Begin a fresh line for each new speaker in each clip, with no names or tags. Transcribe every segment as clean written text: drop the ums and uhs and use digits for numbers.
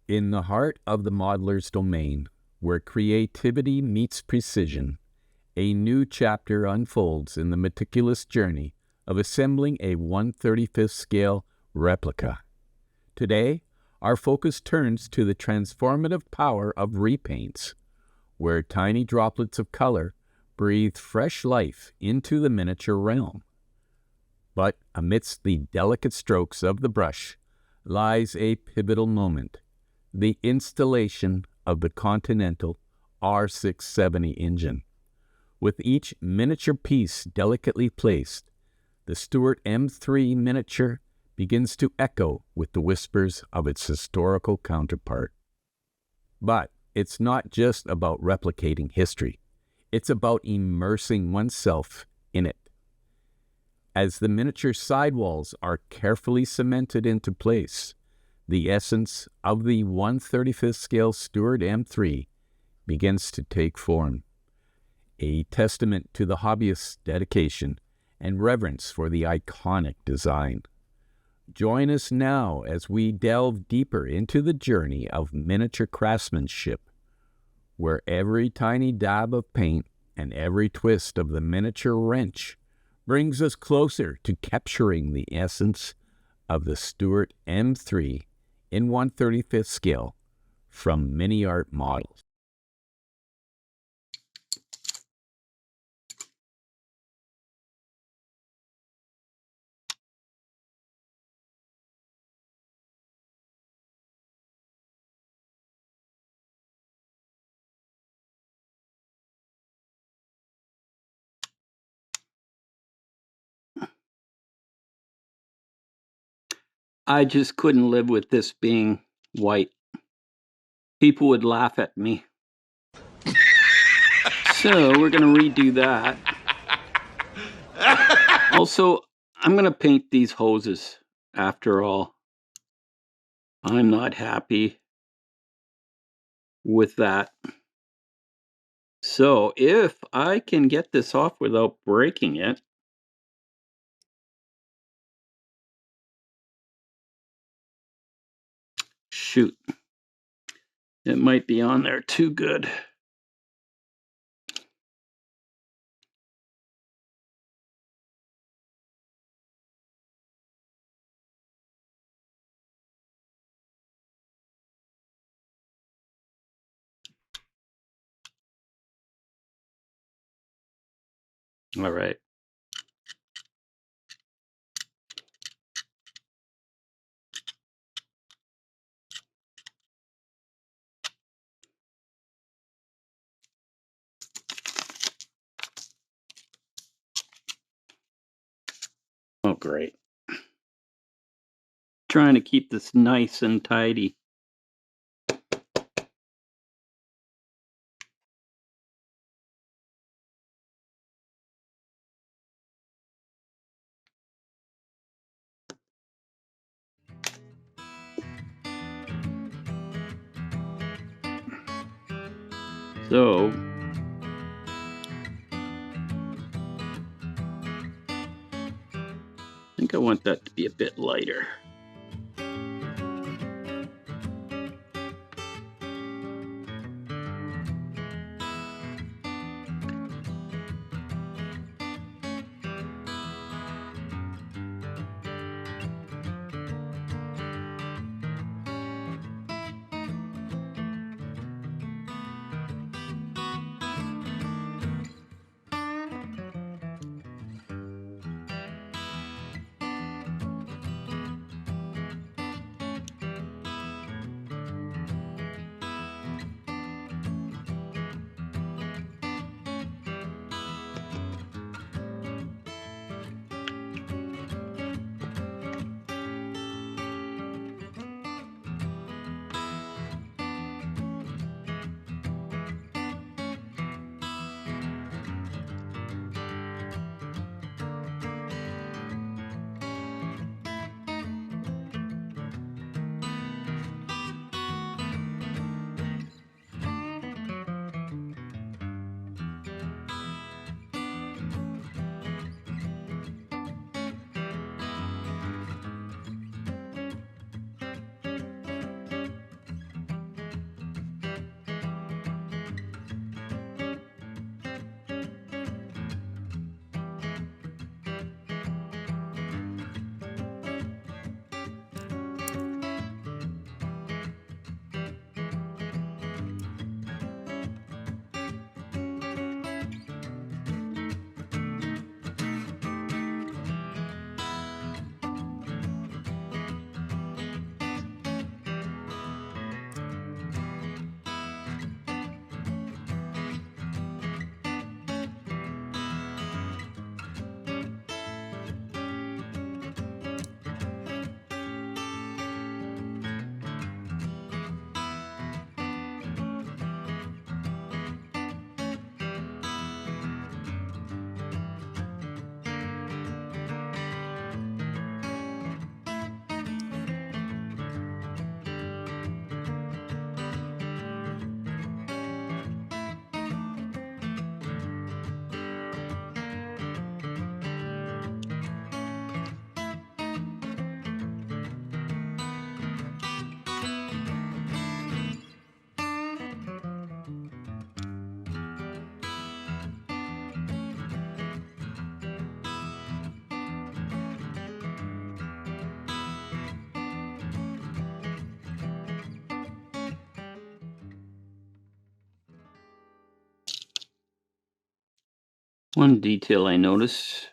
In the heart of the modeler's domain, where creativity meets precision, a new chapter unfolds in the meticulous journey of assembling a 1/35th scale replica. Today, our focus turns to the transformative power of repaints, where tiny droplets of color breathe fresh life into the miniature realm. But amidst the delicate strokes of the brush lies a pivotal moment: the installation of the Continental R670 engine. With each miniature piece delicately placed, the Stuart M3 miniature begins to echo with the whispers of its historical counterpart. But it's not just about replicating history. It's about immersing oneself in it. As the miniature sidewalls are carefully cemented into place, the essence of the 1/35th scale Stuart M3 begins to take form, a testament to the hobbyist's dedication and reverence for the iconic design. Join us now as we delve deeper into the journey of miniature craftsmanship, where every tiny dab of paint and every twist of the miniature wrench brings us closer to capturing the essence of the Stuart M3 in 1/35th scale from MiniArt models.
I just couldn't live with this being white. People would laugh at me. So we're going to redo that. Also, I'm going to paint these hoses after all. I'm not happy with that. So if I can get this off without breaking it, shoot, it might be on there too good. All right. Oh, great. Trying to keep this nice and tidy. So I think I want that to be a bit lighter. One detail I noticed.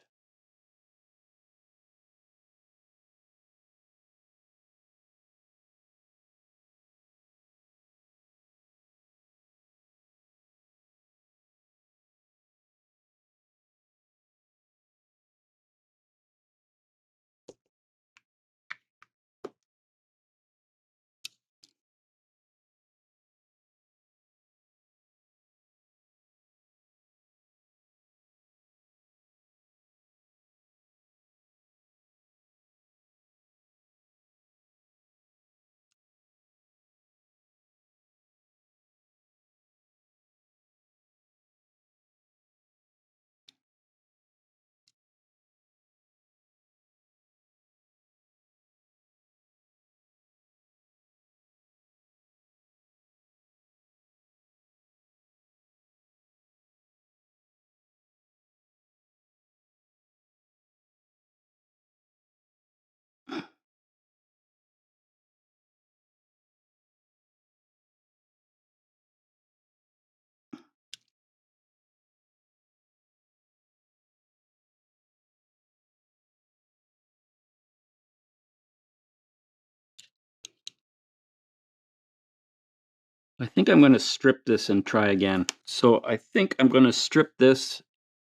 I think I'm going to strip this and try again. So I think I'm going to strip this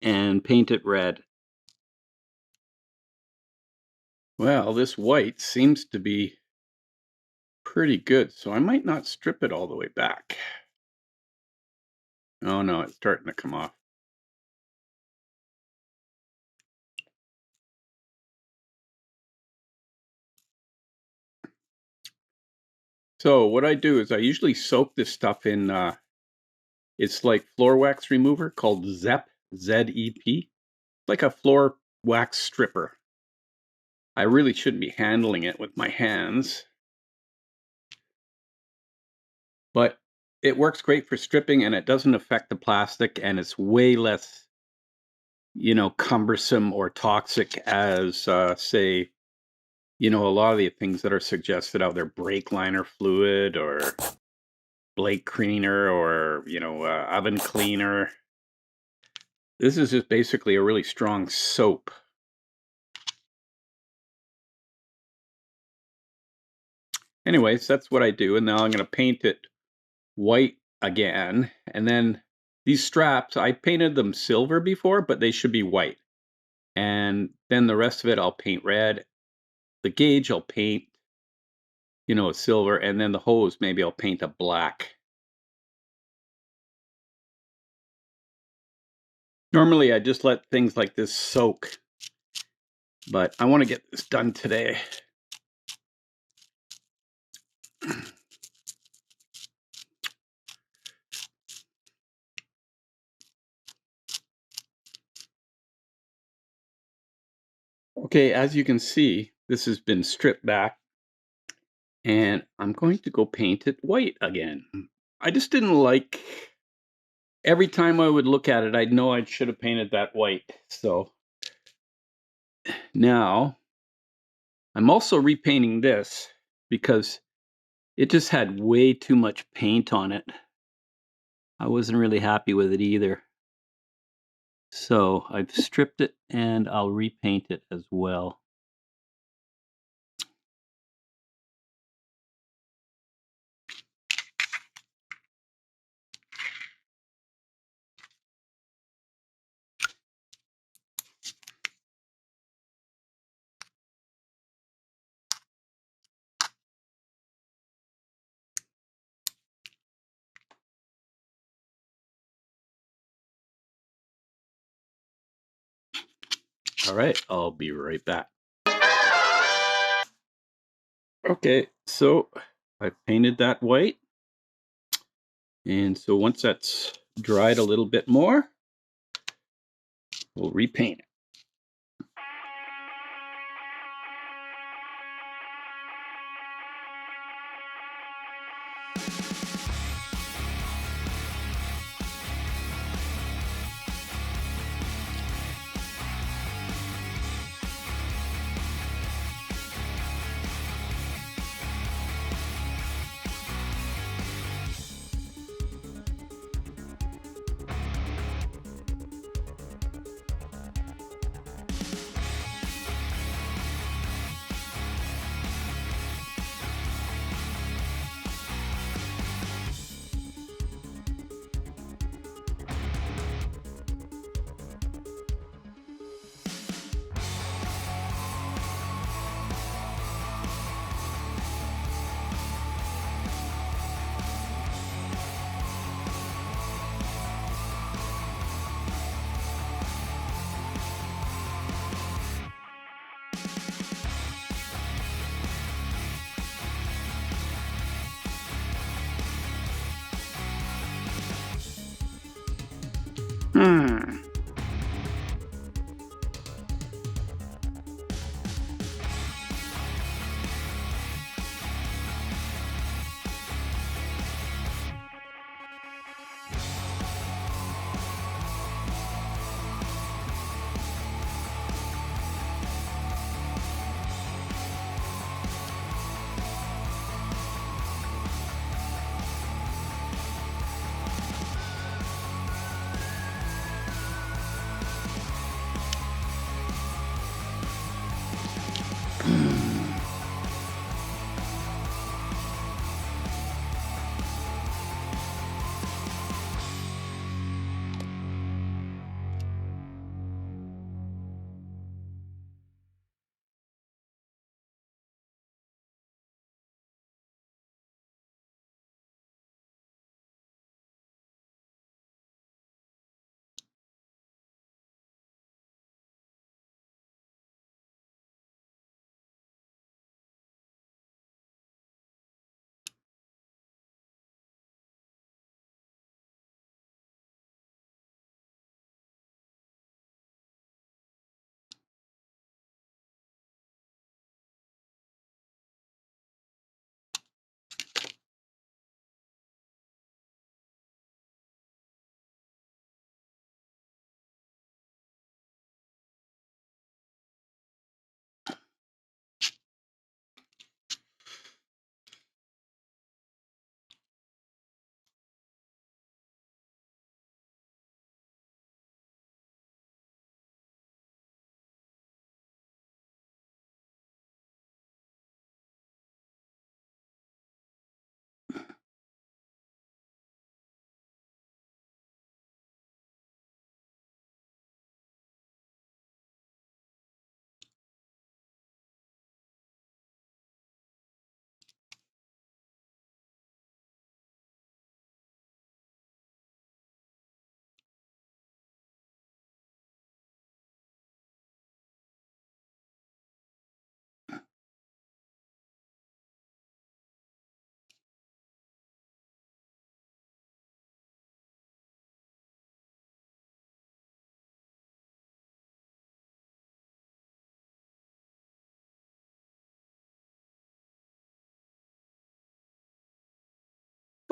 and paint it red. Well, this white seems to be pretty good, so I might not strip it all the way back. Oh no, it's starting to come off. So what I do is I usually soak this stuff in, it's like floor wax remover called ZEP, Z-E-P. Like a floor wax stripper. I really shouldn't be handling it with my hands, but it works great for stripping and it doesn't affect the plastic and it's way less, cumbersome or toxic as, say, a lot of the things that are suggested out there, brake liner fluid or blade cleaner or, oven cleaner. This is just basically a really strong soap. Anyways, that's what I do. And now I'm going to paint it white again. And then these straps, I painted them silver before, but they should be white. And then the rest of it, I'll paint red. The gauge, I'll paint, a silver. And then the hose, maybe I'll paint a black. Normally, I just let things like this soak. But I want to get this done today. Okay, as you can see, this has been stripped back. And I'm going to go paint it white again. I just didn't like, every time I would look at it, I'd know I should have painted that white. So now I'm also repainting this because it just had way too much paint on it. I wasn't really happy with it either. So I've stripped it and I'll repaint it as well. All right, I'll be right back. Okay, so I painted that white. And so once that's dried a little bit more, we'll repaint it. Hmm.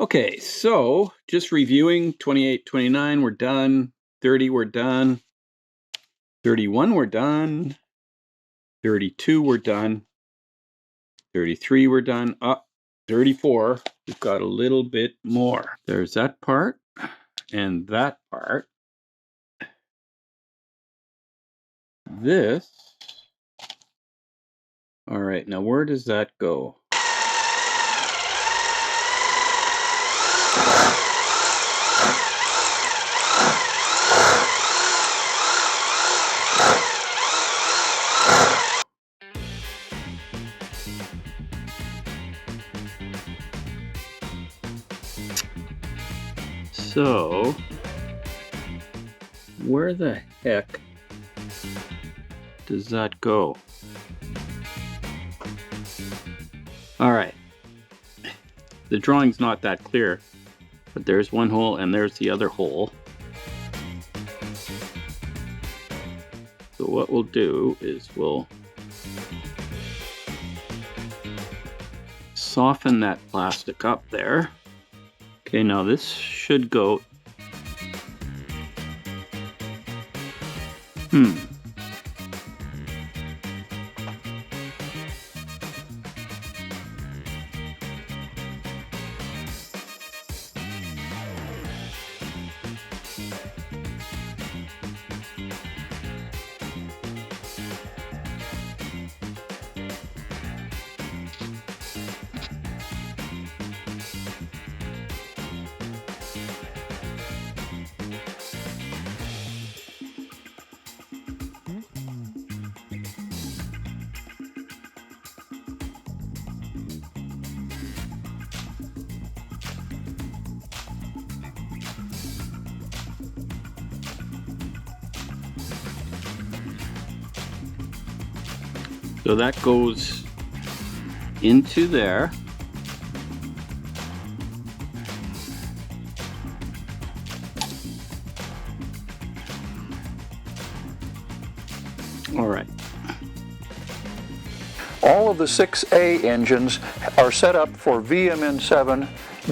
Okay, so just reviewing 28, 29, we're done. 30, we're done. 31, we're done. 32, we're done. 33, we're done. 34, we've got a little bit more. There's that part and that part. This. All right, now where does that go? So, where the heck does that go? All right. The drawing's not that clear, but there's one hole and there's the other hole. So what we'll do is we'll soften that plastic up there. Okay, now this should go. So that goes into there. All right.
All of the 6A engines are set up for VMN7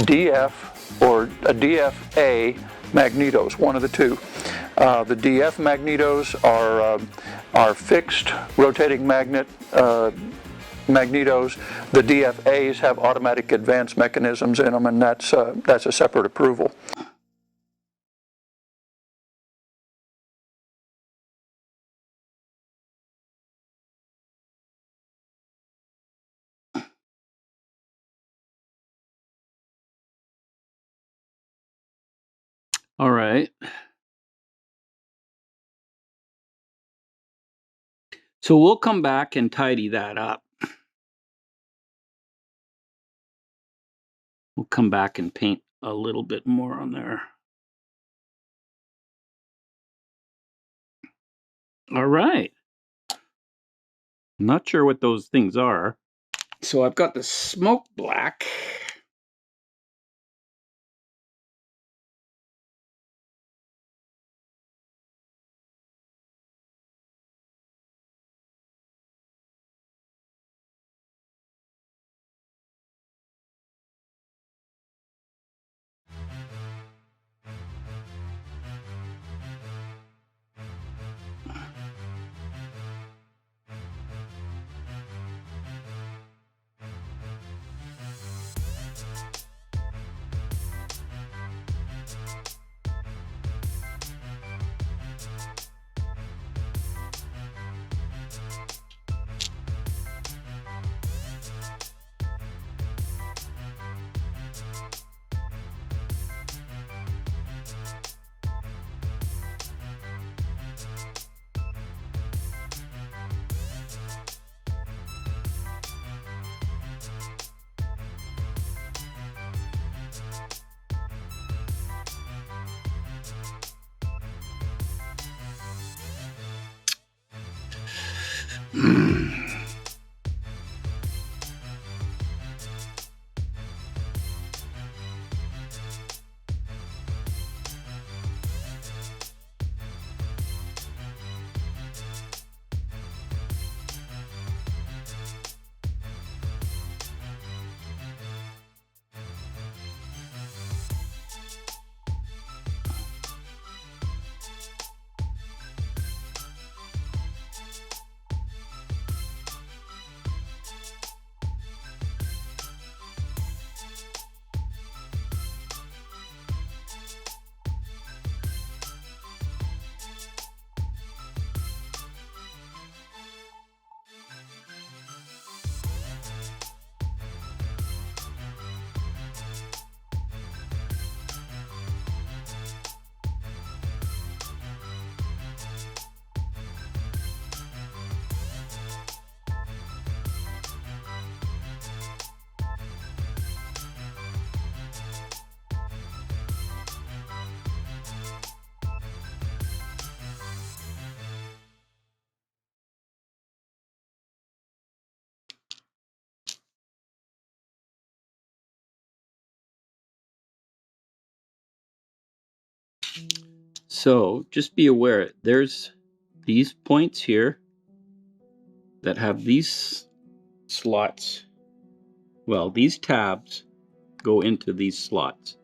DF or a DFA magnetos, one of the two. The DF magnetos are fixed rotating magnet magnetos. The DFAs have automatic advance mechanisms in them, and that's a separate approval.
All right. So we'll come back and tidy that up. We'll come back and paint a little bit more on there. All right. I'm not sure what those things are. So I've got the smoke black. So just be aware, there's these points here that have these slots. Well, these tabs go into these slots,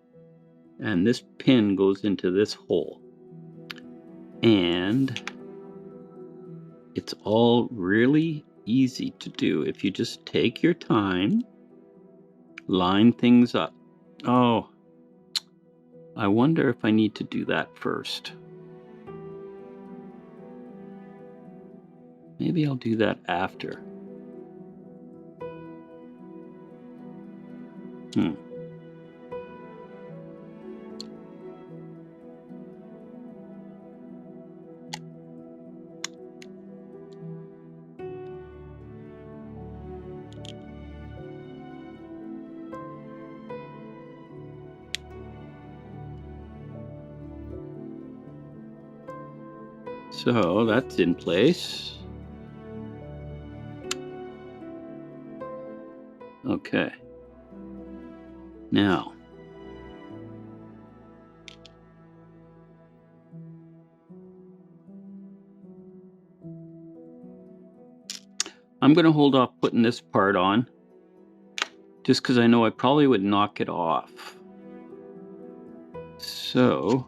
and this pin goes into this hole. And it's all really easy to do if you just take your time, line things up. Oh, I wonder if I need to do that first. Maybe I'll do that after. So that's in place. Okay. Now, I'm going to hold off putting this part on just because I know I probably would knock it off. So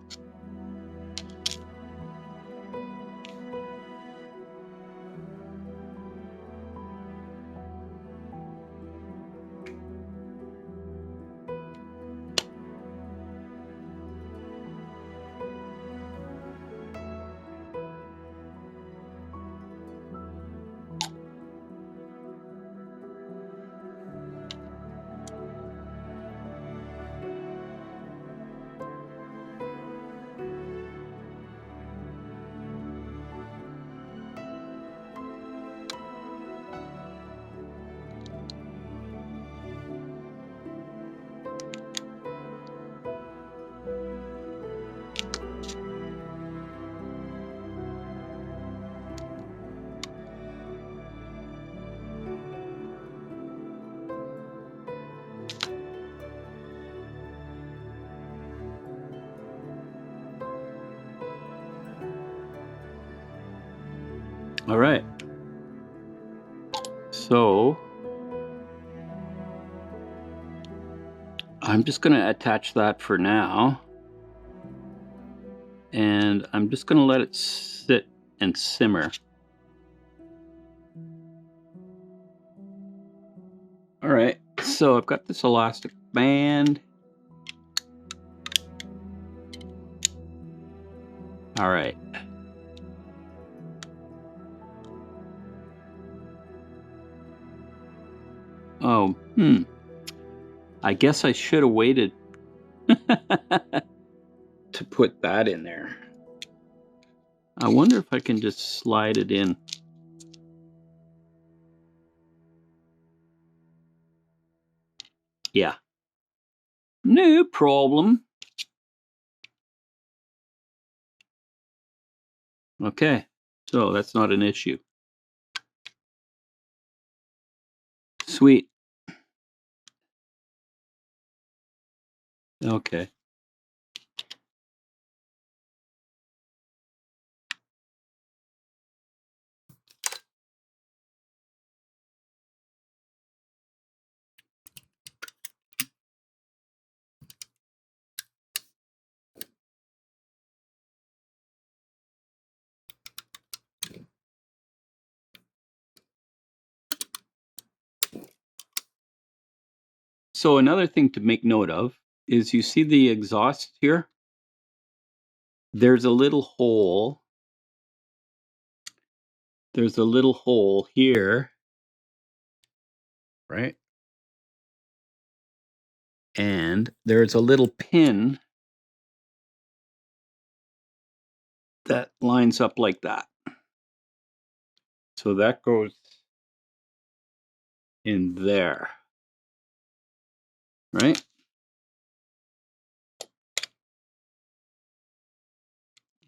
all right. So I'm just going to attach that for now. And I'm just going to let it sit and simmer. All right. So I've got this elastic band. All right. Oh, I guess I should have waited to put that in there. I wonder if I can just slide it in. Yeah. No problem. Okay. So that's not an issue. Sweet. Okay. So another thing to make note of is you see the exhaust here? There's a little hole. There's a little hole here, right? And there's a little pin that lines up like that. So that goes in there, right?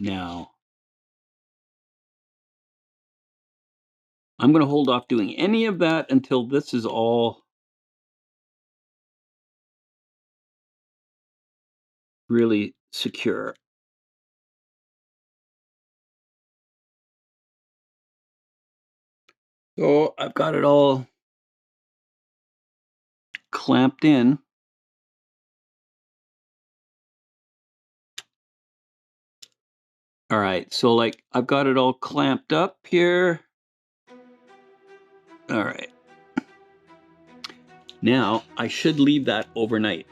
Now, I'm going to hold off doing any of that until this is all really secure. So I've got it all clamped in. All right, so like I've got it all clamped up here. All right. Now I should leave that overnight.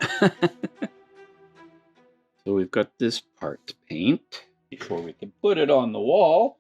So we've got this part to paint before we can put it on the wall.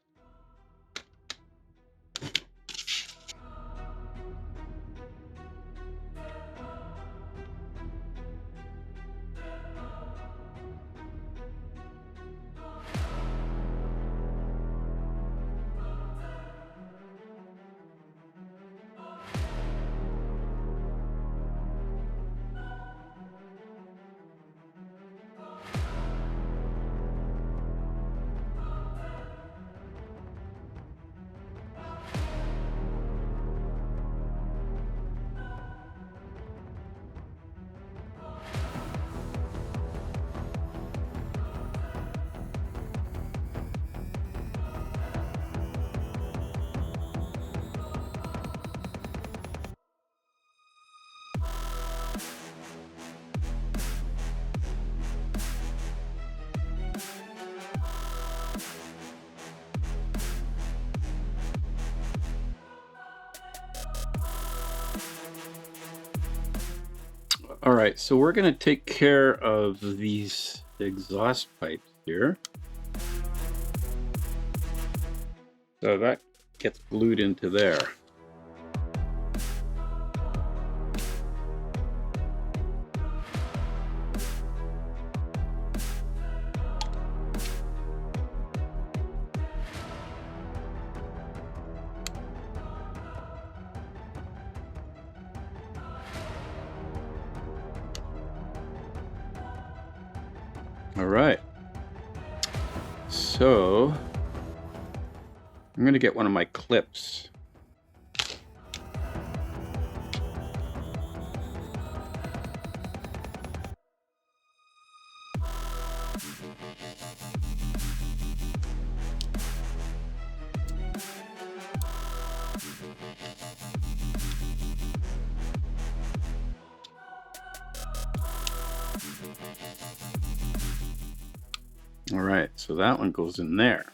All right, so we're going to take care of these exhaust pipes here. So that gets glued into there. All right, so I'm going to get one of my clips. All right, so that one goes in there.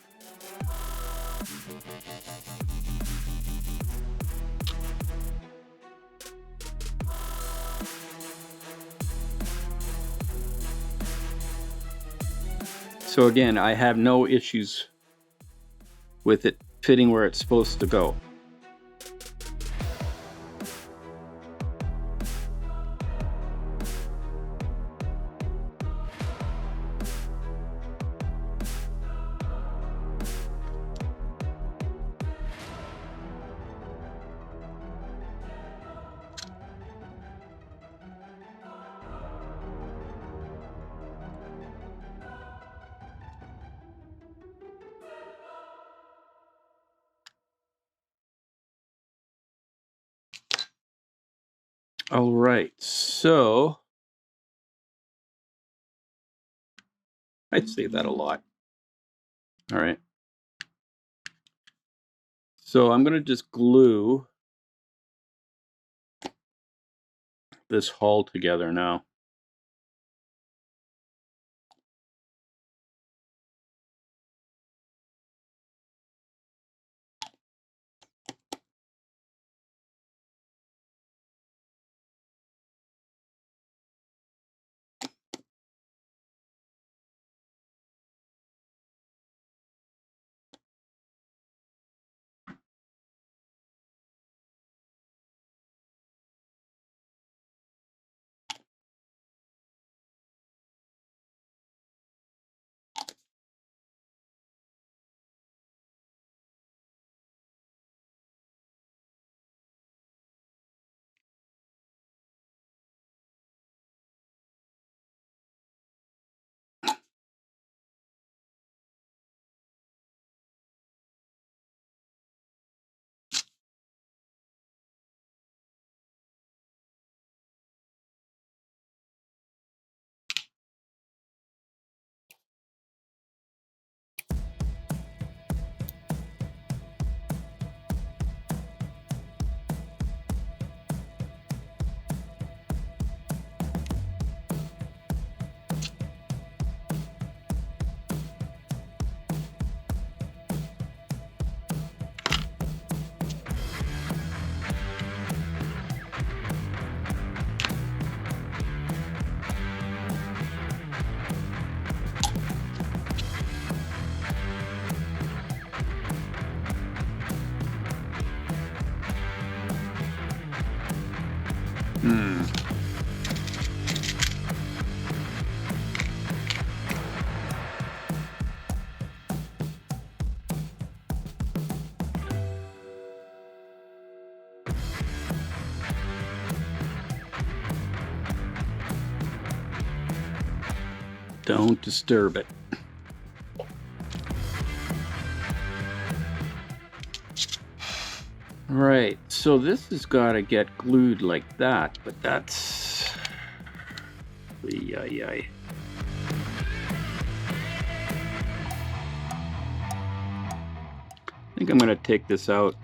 So again, I have no issues with it fitting where it's supposed to go. All right, so I'd say that a lot. All right. So I'm going to just glue this hull together now. Don't disturb it. Right, so this has got to get glued like that, but that's... I think I'm going to take this out.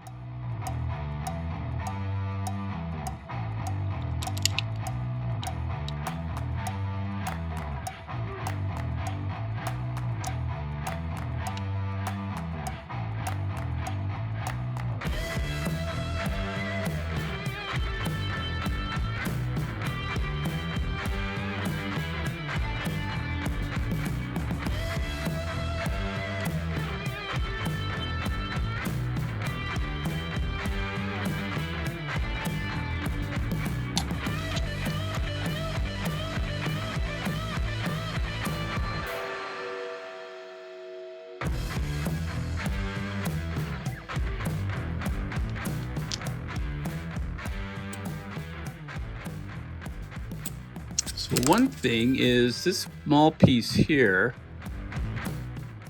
So one thing is this small piece here,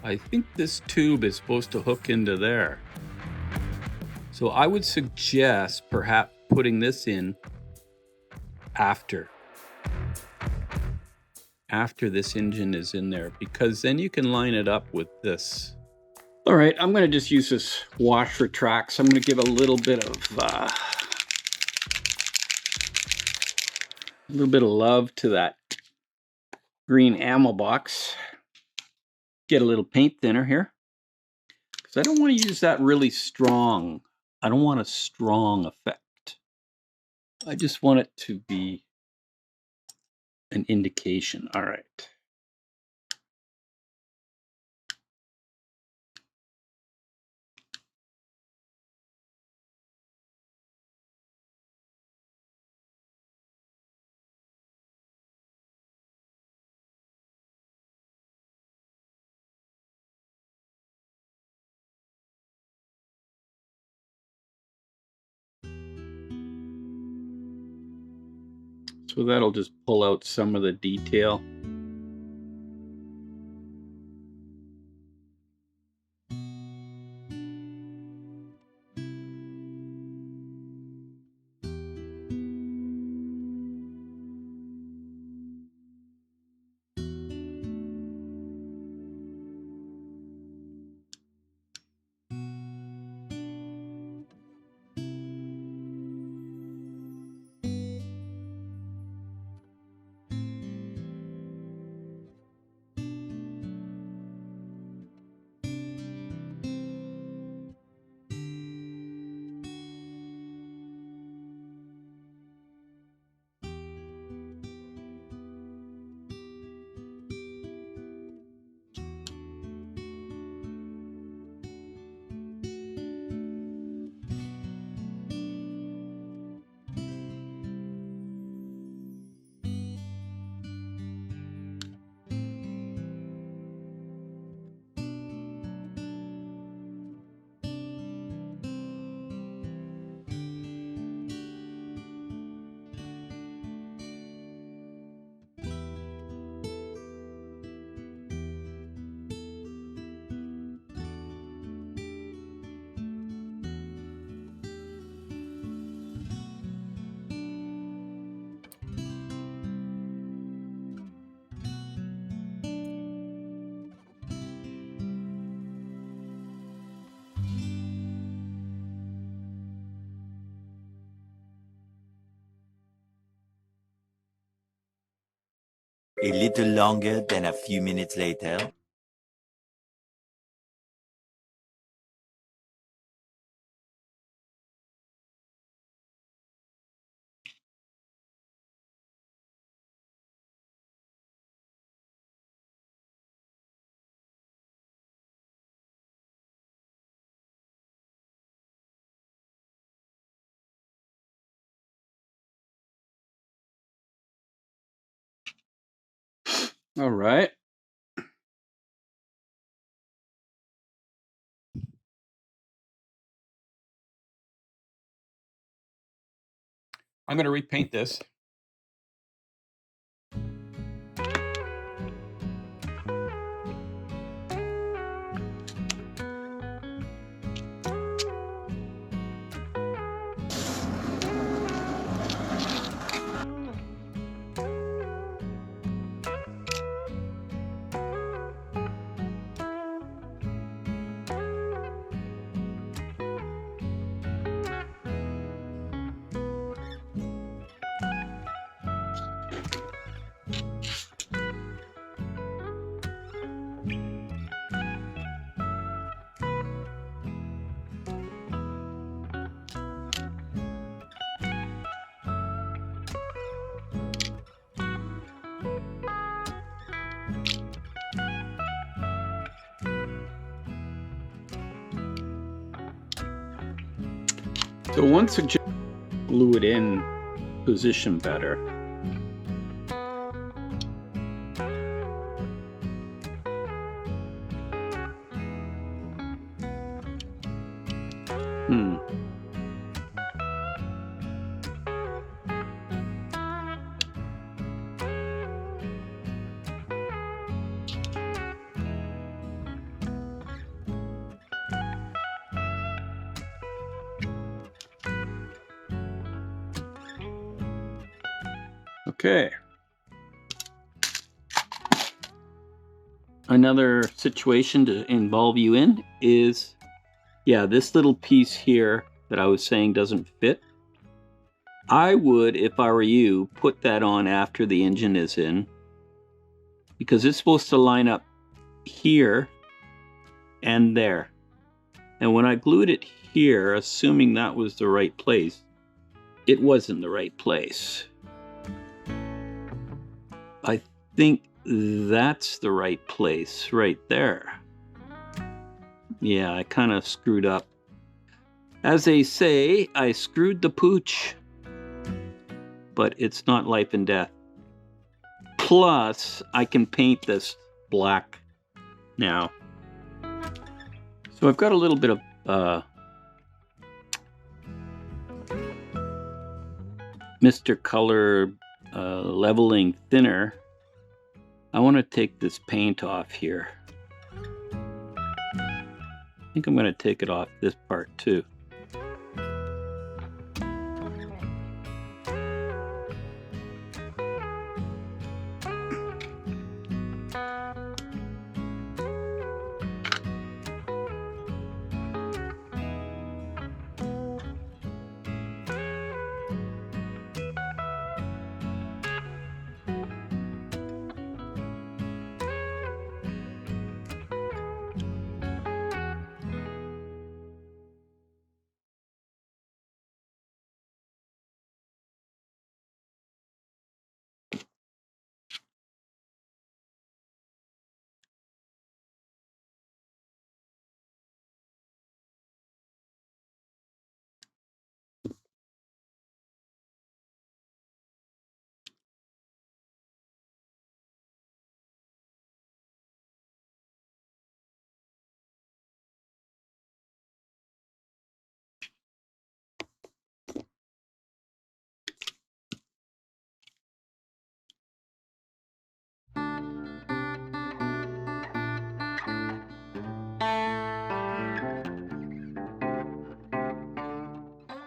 I think this tube is supposed to hook into there. So I would suggest perhaps putting this in after this engine is in there, because then you can line it up with this. All right, I'm going to just use this wash retract. So I'm going to give a little bit of love to that green ammo box. Get a little paint thinner here, because I don't want to use that really strong. I don't want a strong effect. I just want it to be an indication. All right. So that'll just pull out some of the detail.
A little longer than a few minutes later.
All right. I'm going to repaint this. So once you glue it in position better. Okay. Another situation to involve you in is, yeah, this little piece here that I was saying doesn't fit. I would, if I were you, put that on after the engine is in, because it's supposed to line up here and there. And when I glued it here, assuming that was the right place, it wasn't the right place. I think that's the right place right there. Yeah, I kind of screwed up. As they say, I screwed the pooch. But it's not life and death. Plus, I can paint this black now. So I've got a little bit of Mr. Color leveling thinner. I want to take this paint off here. I think I'm going to take it off this part too.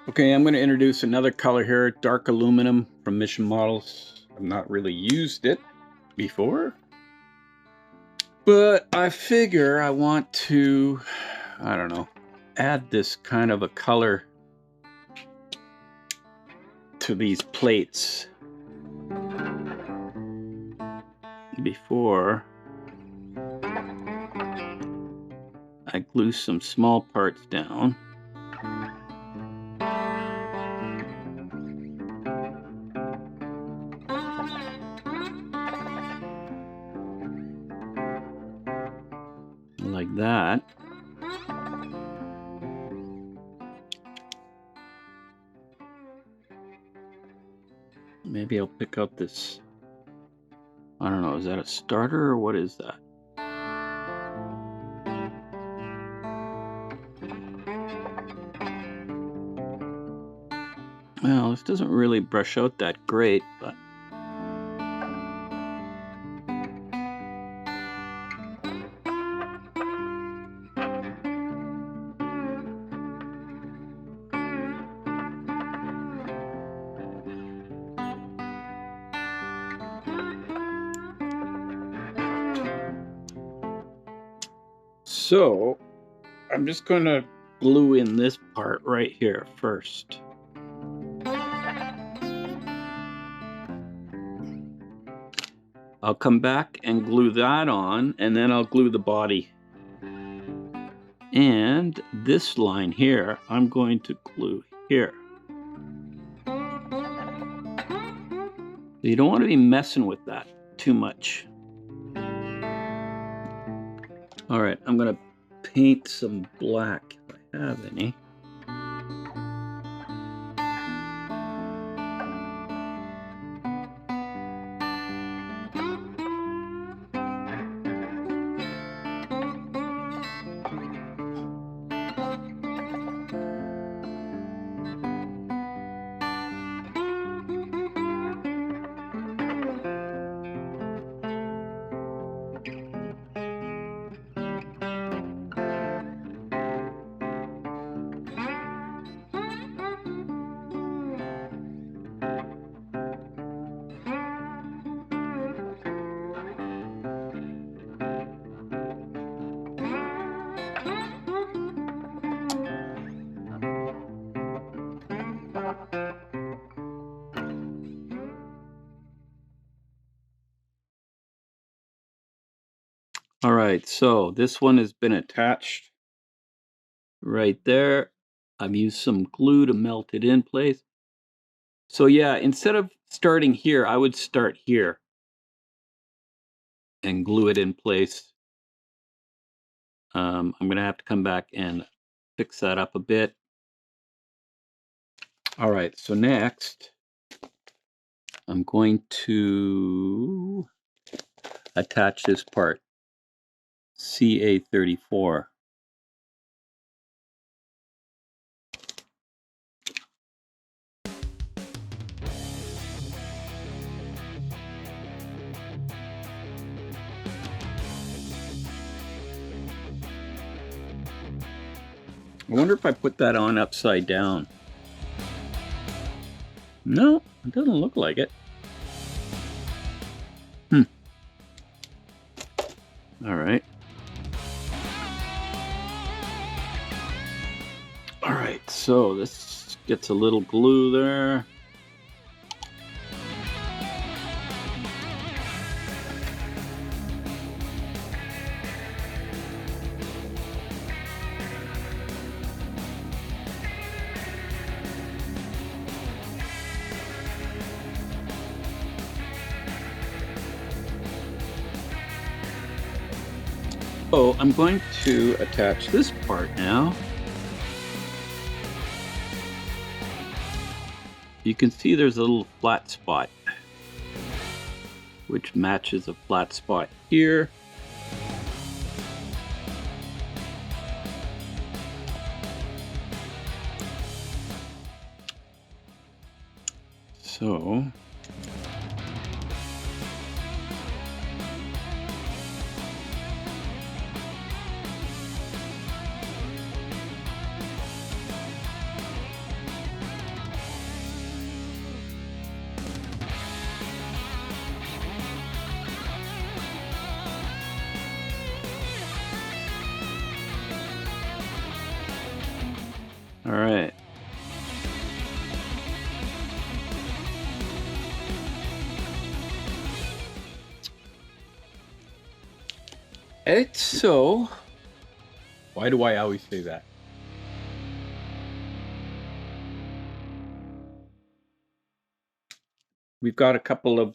Okay, I'm going to introduce another color here, dark aluminum from Mission Models. I've not really used it before, but I figure I want to, I don't know, add this kind of a color to these plates before I glue some small parts down. Like that. Maybe I'll pick out this, I don't know, is that a starter or what is that? Well, this doesn't really brush out that great, but so I'm just going to glue in this part right here first. I'll come back and glue that on, and then I'll glue the body. And this line here, I'm going to glue here. You don't want to be messing with that too much. All right, I'm going to paint some black if I have any. right, so this one has been attached right there. I've used some glue to melt it in place. So yeah, instead of starting here, I would start here and glue it in place. I'm going to have to come back and fix that up a bit. All right, so next I'm going to attach this part, CA34. I wonder if I put that on upside down. No, it doesn't look like it. All right. All right, so this gets a little glue there. So I'm going to attach this part now. You can see there's a little flat spot, which matches a flat spot here. So all right. It's so. Why do I always say that? We've got a couple of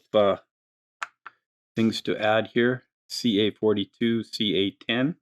things to add here. CA42, CA10.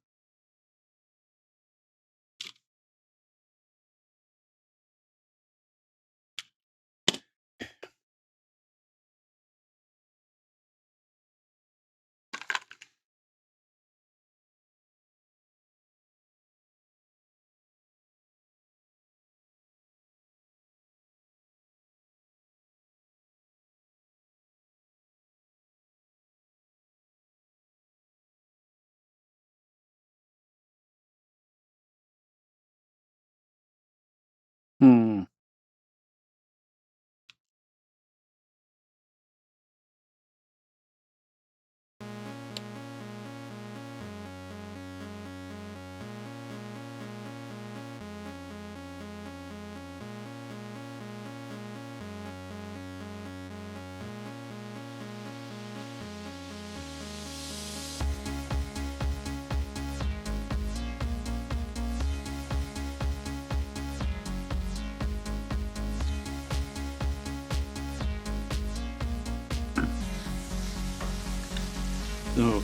Oh,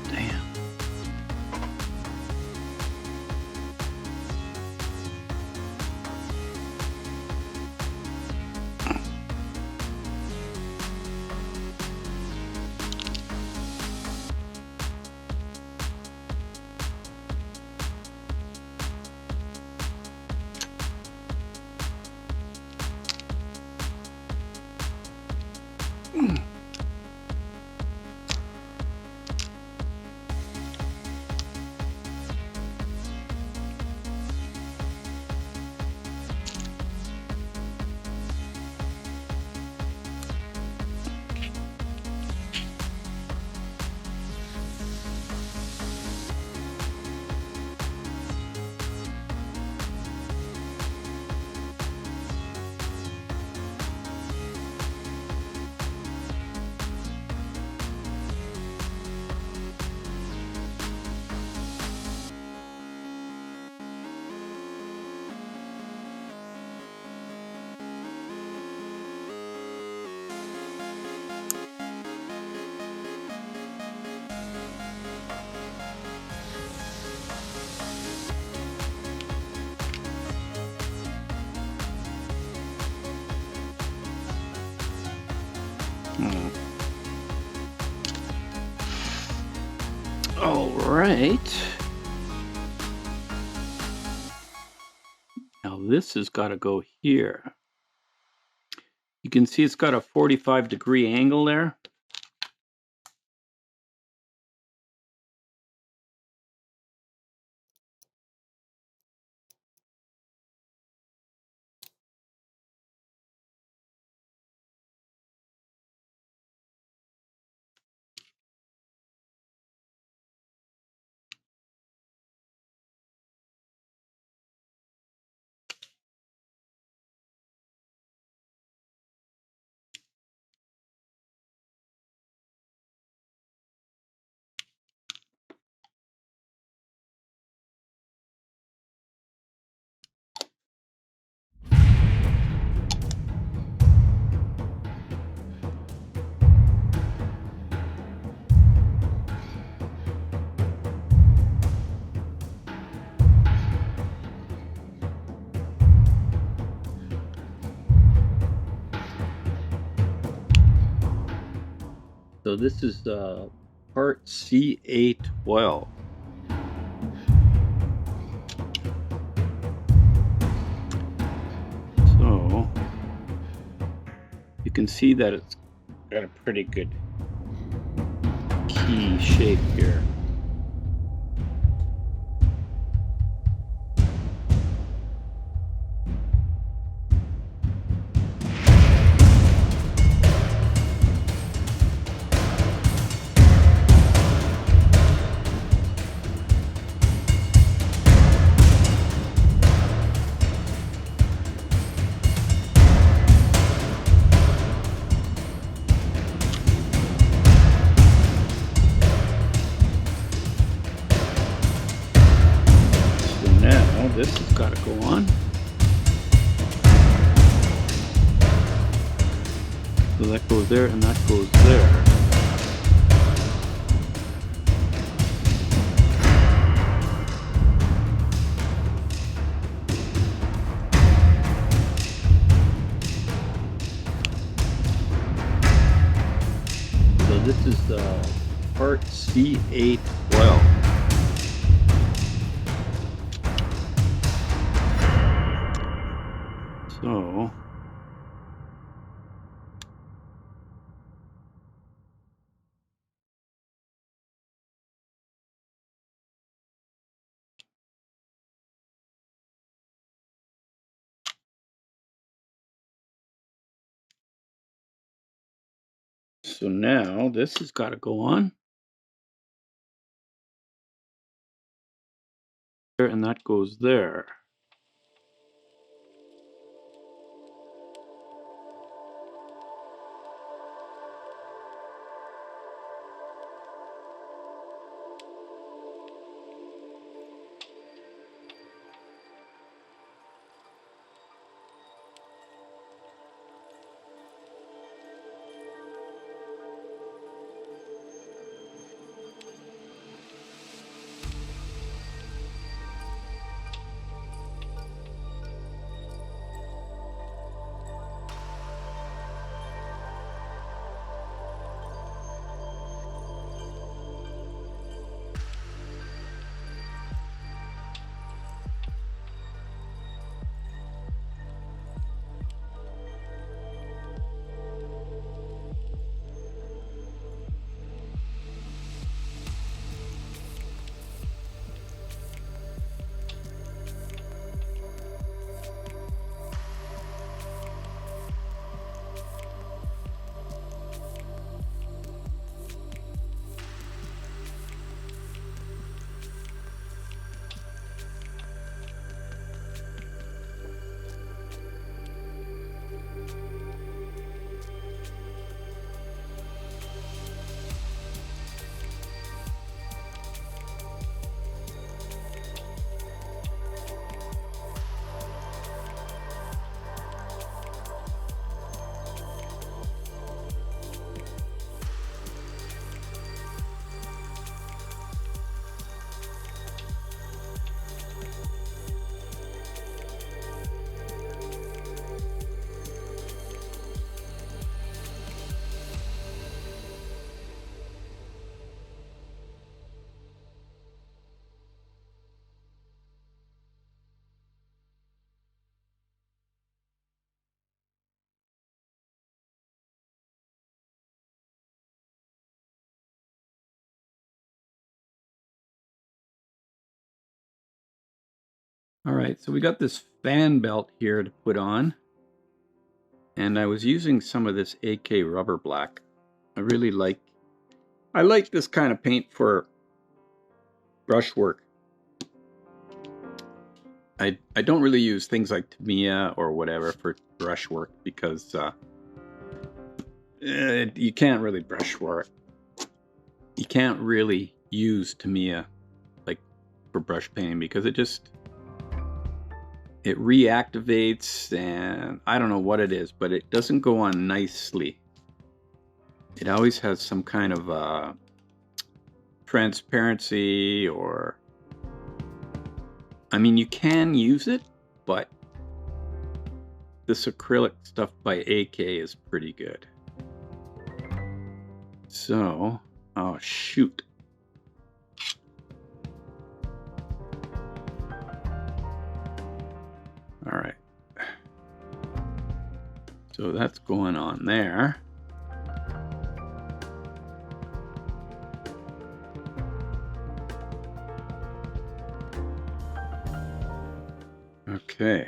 damn. right. Now this has got to go here. You can see it's got a 45-degree angle there. So this is part CA12. So you can see that it's got a pretty good key shape here. Now this has got to go on. So that goes there and that goes there. So this is part CA12. So now this has got to go on. There and that goes there. All right, so we got this fan belt here to put on. And I was using some of this AK rubber black. I like this kind of paint for brushwork. I don't really use things like Tamiya or whatever for brushwork because you can't really brushwork. You can't really use Tamiya like for brush painting because it reactivates, and I don't know what it is, but it doesn't go on nicely. It always has some kind of transparency, or I mean, you can use it, but this acrylic stuff by AK is pretty good. So, oh shoot. All right. So that's going on there. Okay.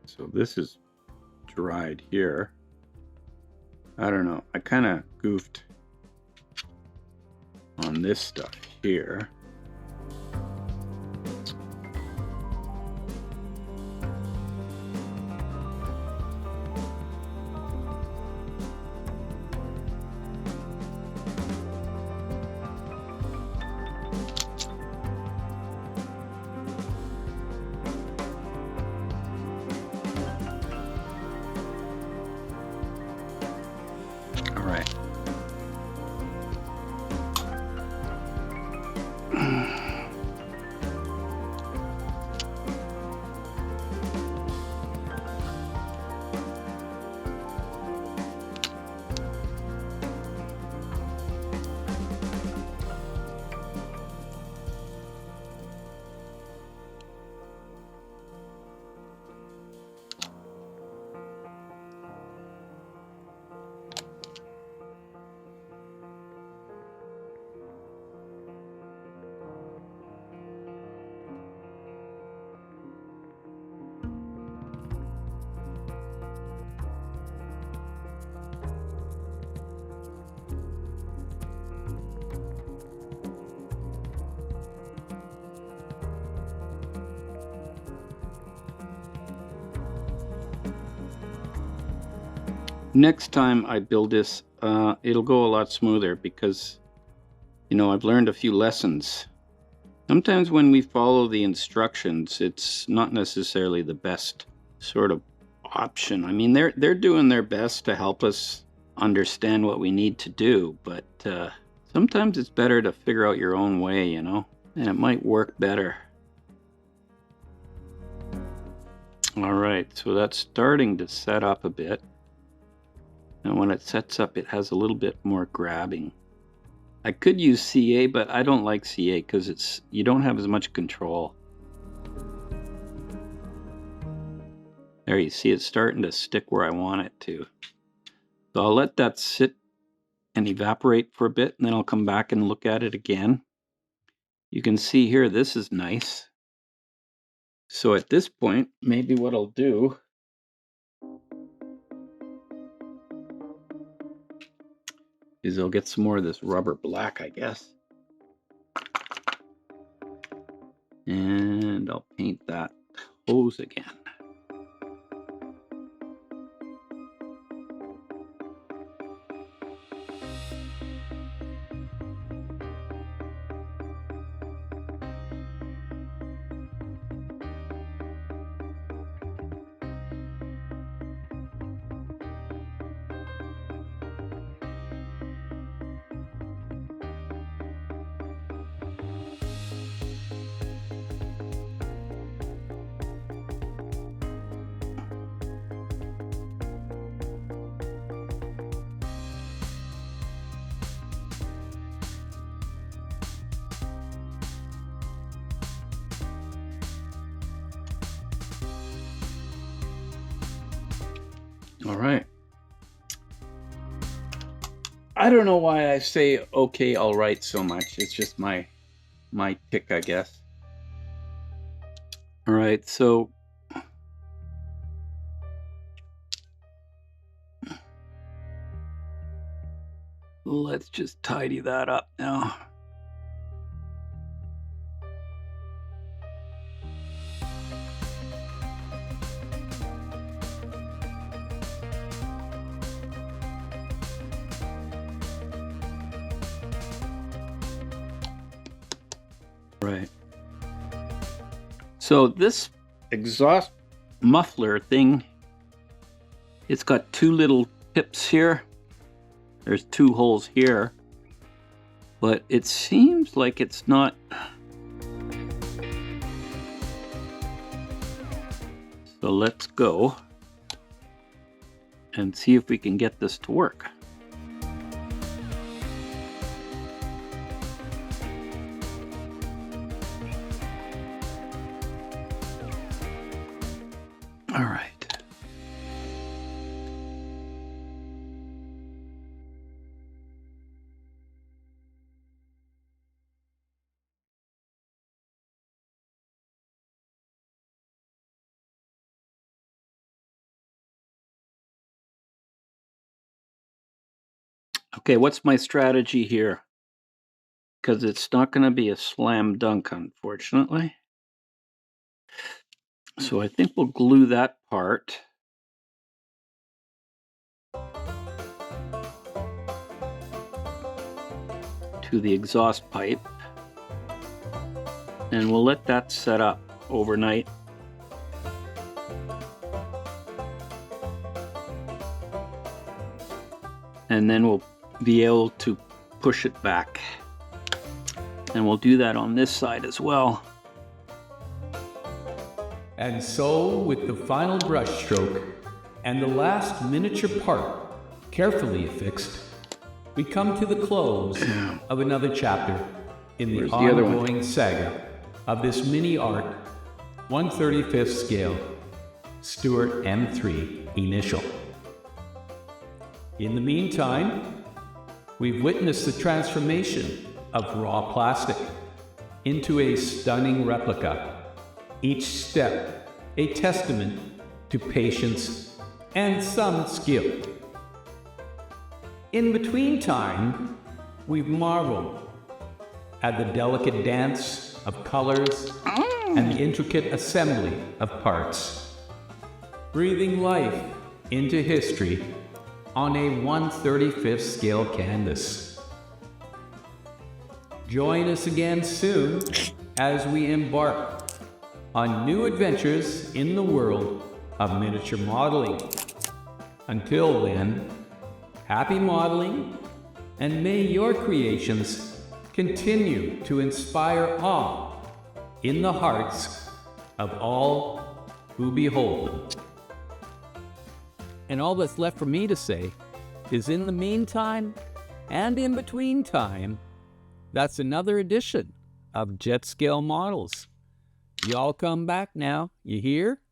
So this is dried here. I don't know. I kind of goofed on this stuff here. All right. Next time I build this, it'll go a lot smoother because, you know, I've learned a few lessons. Sometimes when we follow the instructions, it's not necessarily the best sort of option. I mean, they're doing their best to help us understand what we need to do, but sometimes it's better to figure out your own way, you know, and it might work better. All right, so that's starting to set up a bit. And when it sets up, it has a little bit more grabbing. I could use CA, but I don't like CA because you don't have as much control. There, you see it's starting to stick where I want it to. So I'll let that sit and evaporate for a bit, and then I'll come back and look at it again. You can see here, this is nice. So at this point, maybe what I'll do is I'll get some more of this rubber black, I guess. And I'll paint that hose again. All right. I don't know why I say okay, all right so much. It's just my tick, I guess. All right, so let's just tidy that up now. Right. So this exhaust muffler thing, it's got two little tips here. There's two holes here, but it seems like it's not. So let's go and see if we can get this to work. All right. Okay, what's my strategy here? Because it's not going to be a slam dunk, unfortunately. So I think we'll glue that part to the exhaust pipe, and we'll let that set up overnight. And then we'll be able to push it back. And we'll do that on this side as well.
And so, with the final brush stroke and the last miniature part carefully affixed, we come to the close of another chapter in the ongoing saga of this MiniArt 1/35th scale Stuart M3 initial. In the meantime, we've witnessed the transformation of raw plastic into a stunning replica, each step a testament to patience and some skill. In between time, we've marveled at the delicate dance of colors and the intricate assembly of parts, breathing life into history on a 1/35th scale canvas. Join us again soon as we embark on new adventures in the world of miniature modeling. Until then, happy modeling, and may your creations continue to inspire awe in the hearts of all who behold them. And all that's left for me to say is, in the meantime and in between time, that's another edition of Jet Scale Models. Y'all come back now, you hear?